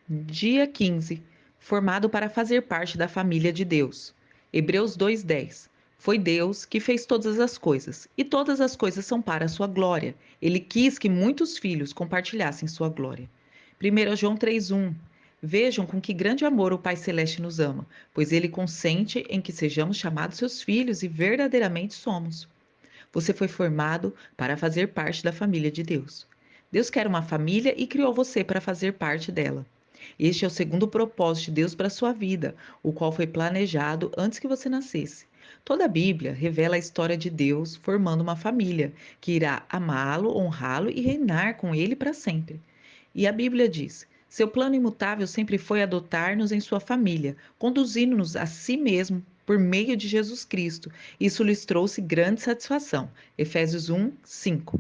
Dia 15. Formado para fazer parte da família de Deus. Hebreus 2:10. Foi Deus que fez todas as coisas, e todas as coisas são para a sua glória. Ele quis que muitos filhos compartilhassem sua glória. 1 João 3:1. Vejam com que grande amor o Pai Celeste nos ama, pois ele consente em que sejamos chamados seus filhos e verdadeiramente somos. Você foi formado para fazer parte da família de Deus. Deus quer uma família e criou você para fazer parte dela. Este é o segundo propósito de Deus para a sua vida, o qual foi planejado antes que você nascesse. Toda a Bíblia revela a história de Deus formando uma família que irá amá-lo, honrá-lo e reinar com ele para sempre. E a Bíblia diz: seu plano imutável sempre foi adotar-nos em sua família, conduzindo-nos a si mesmo por meio de Jesus Cristo. Isso lhes trouxe grande satisfação. Efésios 1:5.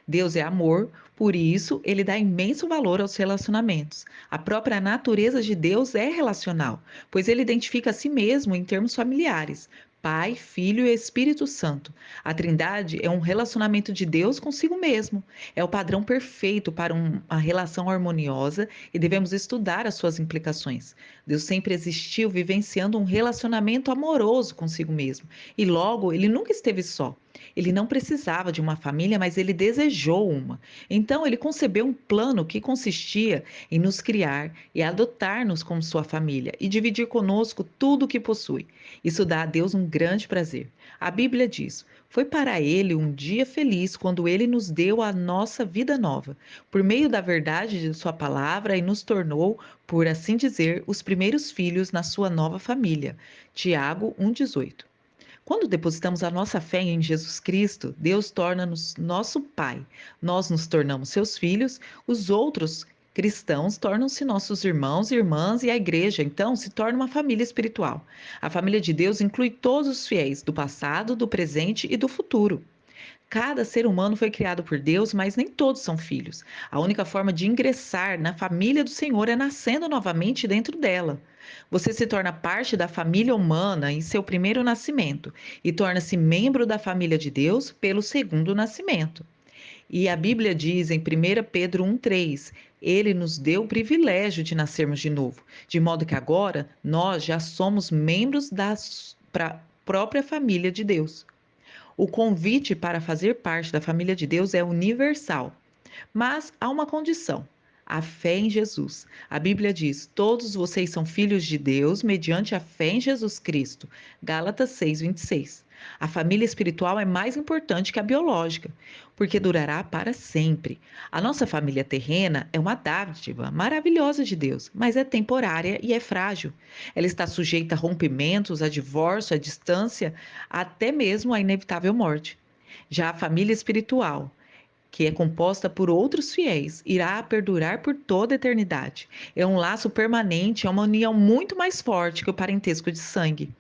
Deus é amor, por isso ele dá imenso valor aos relacionamentos. A própria natureza de Deus é relacional, pois ele identifica a si mesmo em termos familiares. Pai, Filho e Espírito Santo. A Trindade é um relacionamento de Deus consigo mesmo. É o padrão perfeito para uma relação harmoniosa e devemos estudar as suas implicações. Deus sempre existiu vivenciando um relacionamento amoroso consigo mesmo e logo ele nunca esteve só. Ele não precisava de uma família, mas ele desejou uma. Então ele concebeu um plano que consistia em nos criar e adotar-nos como sua família e dividir conosco tudo o que possui. Isso dá a Deus um grande prazer. A Bíblia diz: foi para ele um dia feliz quando ele nos deu a nossa vida nova, por meio da verdade de sua palavra e nos tornou, por assim dizer, os primeiros filhos na sua nova família. Tiago 1,18. Quando depositamos a nossa fé em Jesus Cristo, Deus torna-nos nosso Pai. Nós nos tornamos seus filhos, os outros cristãos tornam-se nossos irmãos e irmãs e a igreja, então, se torna uma família espiritual. A família de Deus inclui todos os fiéis, do passado, do presente e do futuro. Cada ser humano foi criado por Deus, mas nem todos são filhos. A única forma de ingressar na família do Senhor é nascendo novamente dentro dela. Você se torna parte da família humana em seu primeiro nascimento e torna-se membro da família de Deus pelo segundo nascimento. E a Bíblia diz em 1 Pedro 1,3: Ele nos deu o privilégio de nascermos de novo, de modo que agora nós já somos membros da própria família de Deus. O convite para fazer parte da família de Deus é universal, mas há uma condição: a fé em Jesus. A Bíblia diz: todos vocês são filhos de Deus mediante a fé em Jesus Cristo. Gálatas 6:26. A família espiritual é mais importante que a biológica, porque durará para sempre. A nossa família terrena é uma dádiva maravilhosa de Deus, mas é temporária e é frágil. Ela está sujeita a rompimentos, a divórcio, a distância, até mesmo a inevitável morte. Já a família espiritual, que é composta por outros fiéis, irá perdurar por toda a eternidade. É um laço permanente, é uma união muito mais forte que o parentesco de sangue.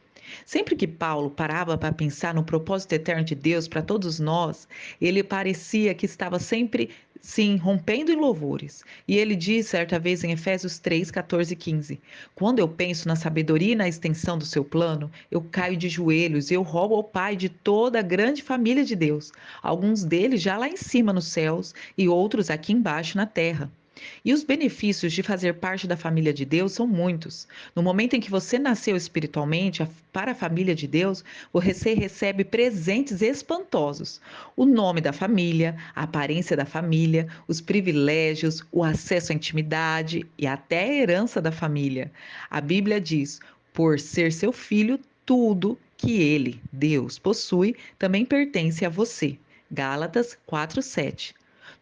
Sempre que Paulo parava para pensar no propósito eterno de Deus para todos nós, ele parecia que estava sempre, sim, rompendo em louvores. E ele diz certa vez em Efésios 3, 14 e 15: quando eu penso na sabedoria e na extensão do seu plano, eu caio de joelhos e eu rogo ao Pai de toda a grande família de Deus, alguns deles já lá em cima nos céus e outros aqui embaixo na terra. E os benefícios de fazer parte da família de Deus são muitos. No momento em que você nasceu espiritualmente para a família de Deus, você recebe presentes espantosos. O nome da família, a aparência da família, os privilégios, o acesso à intimidade e até a herança da família. A Bíblia diz: por ser seu filho, tudo que ele, Deus, possui também pertence a você. Gálatas 4:7.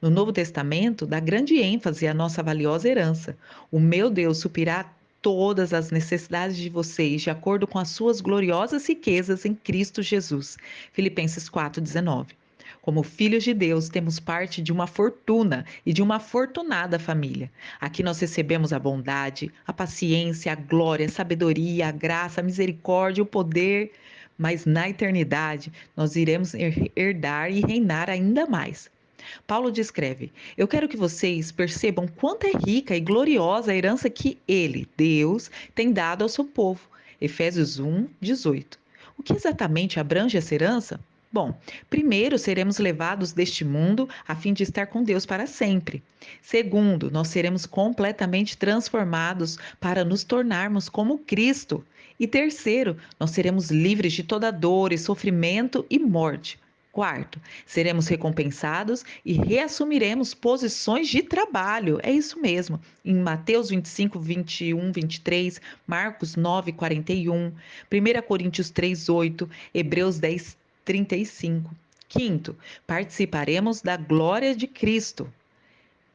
No Novo Testamento, dá grande ênfase à nossa valiosa herança. O meu Deus suprirá todas as necessidades de vocês de acordo com as suas gloriosas riquezas em Cristo Jesus. Filipenses 4:19. Como filhos de Deus, temos parte de uma fortuna e de uma afortunada família. Aqui nós recebemos a bondade, a paciência, a glória, a sabedoria, a graça, a misericórdia, o poder. Mas na eternidade, nós iremos herdar e reinar ainda mais. Paulo descreve: eu quero que vocês percebam quanto é rica e gloriosa a herança que ele, Deus, tem dado ao seu povo. Efésios 1:18. O que exatamente abrange essa herança? Bom, primeiro seremos levados deste mundo a fim de estar com Deus para sempre. Segundo, nós seremos completamente transformados para nos tornarmos como Cristo. E terceiro, nós seremos livres de toda dor e sofrimento e morte. Quarto, seremos recompensados e reassumiremos posições de trabalho. É isso mesmo. Em Mateus 25, 21, 23, Marcos 9, 41, 1 Coríntios 3, 8, Hebreus 10, 35. Quinto, participaremos da glória de Cristo.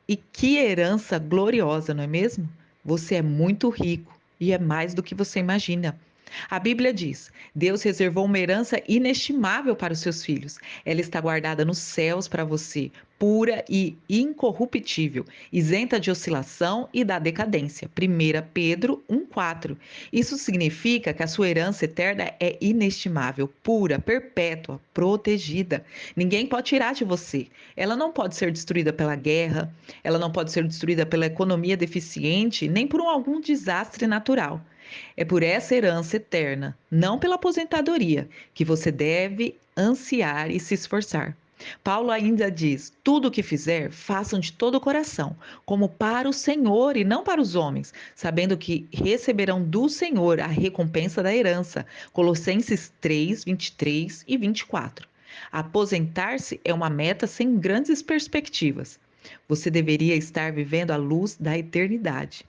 E que herança gloriosa, não é mesmo? Você é muito rico e é mais do que você imagina. A Bíblia diz: Deus reservou uma herança inestimável para os seus filhos. Ela está guardada nos céus para você, pura e incorruptível, isenta de oscilação e da decadência. 1 Pedro 1,4. Isso significa que a sua herança eterna é inestimável, pura, perpétua, protegida. Ninguém pode tirar de você. Ela não pode ser destruída pela guerra, ela não pode ser destruída pela economia deficiente, nem por algum desastre natural. É por essa herança eterna, não pela aposentadoria, que você deve ansiar e se esforçar. Paulo ainda diz: tudo o que fizer, façam de todo o coração, como para o Senhor e não para os homens, sabendo que receberão do Senhor a recompensa da herança. Colossenses 3, 23 e 24. Aposentar-se é uma meta sem grandes perspectivas. Você deveria estar vivendo à luz da eternidade.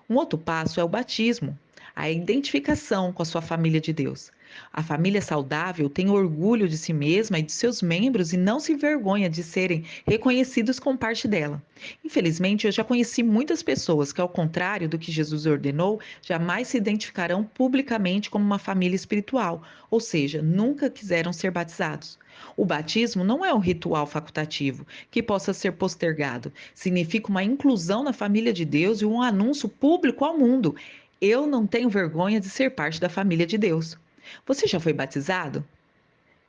Um outro passo é o batismo, a identificação com a sua família de Deus. A família saudável tem orgulho de si mesma e de seus membros e não se envergonha de serem reconhecidos como parte dela. Infelizmente, eu já conheci muitas pessoas que, ao contrário do que Jesus ordenou, jamais se identificarão publicamente como uma família espiritual, ou seja, nunca quiseram ser batizados. O batismo não é um ritual facultativo que possa ser postergado. Significa uma inclusão na família de Deus e um anúncio público ao mundo. Eu não tenho vergonha de ser parte da família de Deus. Você já foi batizado?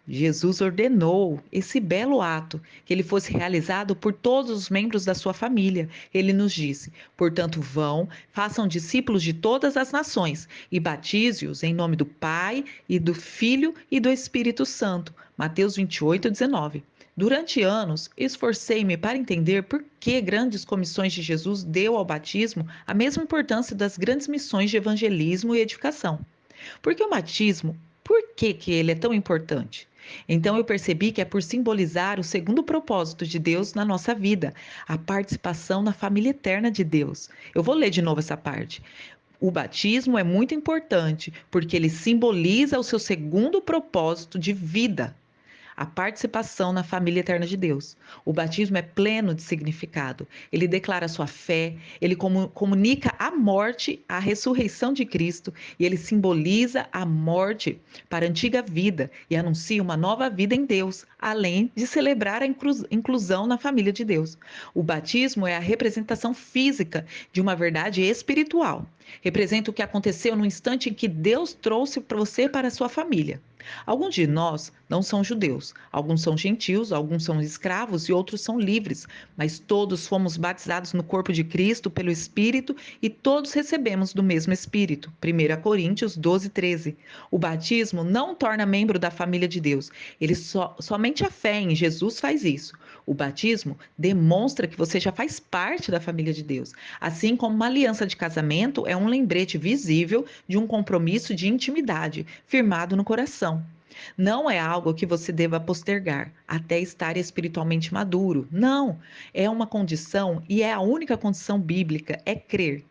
Jesus ordenou esse belo ato, que ele fosse realizado por todos os membros da sua família. Ele nos disse: portanto, vão, façam discípulos de todas as nações e batize-os em nome do Pai e do Filho e do Espírito Santo. Mateus 28, 19. Durante anos, esforcei-me para entender por que grandes comissões de Jesus deu ao batismo a mesma importância das grandes missões de evangelismo e edificação. Porque o batismo, por que ele é tão importante? Então eu percebi que é por simbolizar o segundo propósito de Deus na nossa vida, a participação na família eterna de Deus. Eu vou ler de novo essa parte. O batismo é muito importante porque ele simboliza o seu segundo propósito de vida, a participação na família eterna de Deus. O batismo é pleno de significado. Ele declara sua fé, ele comunica a morte, a ressurreição de Cristo, e ele simboliza a morte para a antiga vida e anuncia uma nova vida em Deus, além de celebrar a inclusão na família de Deus. O batismo é a representação física de uma verdade espiritual. Representa o que aconteceu no instante em que Deus trouxe você para a sua família. Alguns de nós não são judeus, alguns são gentios, alguns são escravos e outros são livres, mas todos fomos batizados no corpo de Cristo pelo Espírito e todos recebemos do mesmo Espírito. 1 Coríntios 12, 13. O batismo não torna membro da família de Deus, somente a fé em Jesus faz isso. O batismo demonstra que você já faz parte da família de Deus, assim como uma aliança de casamento é um lembrete visível de um compromisso de intimidade firmado no coração. Não é algo que você deva postergar até estar espiritualmente maduro. Não, é uma condição e é a única condição bíblica, é crer.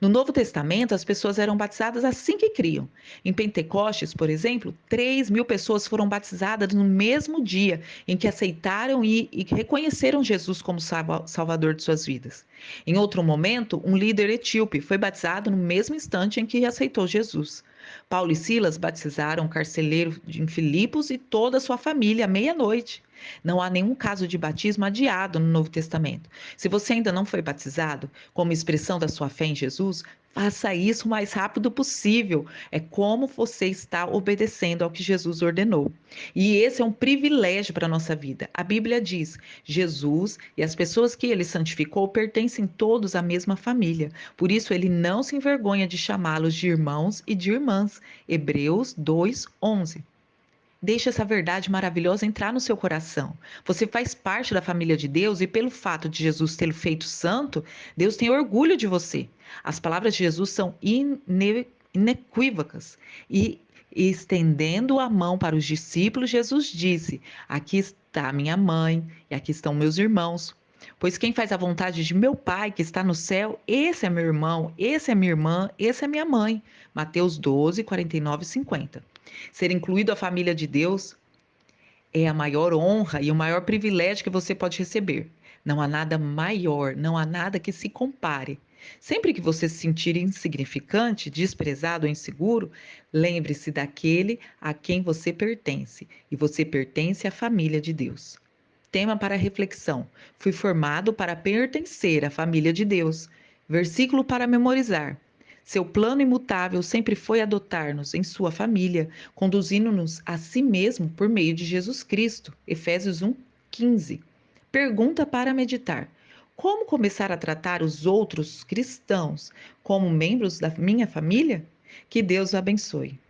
No Novo Testamento, as pessoas eram batizadas assim que criam. Em Pentecostes, por exemplo, 3.000 pessoas foram batizadas no mesmo dia em que aceitaram e reconheceram Jesus como Salvador de suas vidas. Em outro momento, um líder etíope foi batizado no mesmo instante em que aceitou Jesus. Paulo e Silas batizaram o carcereiro em Filipos e toda a sua família à meia-noite. Não há nenhum caso de batismo adiado no Novo Testamento. Se você ainda não foi batizado, como expressão da sua fé em Jesus, faça isso o mais rápido possível. É como você está obedecendo ao que Jesus ordenou. E esse é um privilégio para a nossa vida. A Bíblia diz: Jesus e as pessoas que ele santificou pertencem todos à mesma família. Por isso, ele não se envergonha de chamá-los de irmãos e de irmãs. Hebreus 2, 11. Deixe essa verdade maravilhosa entrar no seu coração. Você faz parte da família de Deus e, pelo fato de Jesus tê-lo feito santo, Deus tem orgulho de você. As palavras de Jesus são inequívocas. E estendendo a mão para os discípulos, Jesus disse: Aqui está minha mãe e aqui estão meus irmãos. Pois quem faz a vontade de meu Pai que está no céu, esse é meu irmão, esse é minha irmã, esse é minha mãe. Mateus 12, 49 e 50. Ser incluído à família de Deus é a maior honra e o maior privilégio que você pode receber. Não há nada maior, não há nada que se compare. Sempre que você se sentir insignificante, desprezado ou inseguro, lembre-se daquele a quem você pertence, e você pertence à família de Deus. Tema para reflexão: fui formado para pertencer à família de Deus. Versículo para memorizar: seu plano imutável sempre foi adotar-nos em sua família, conduzindo-nos a si mesmo por meio de Jesus Cristo. Efésios 1:15. Pergunta para meditar: como começar a tratar os outros cristãos como membros da minha família? Que Deus o abençoe.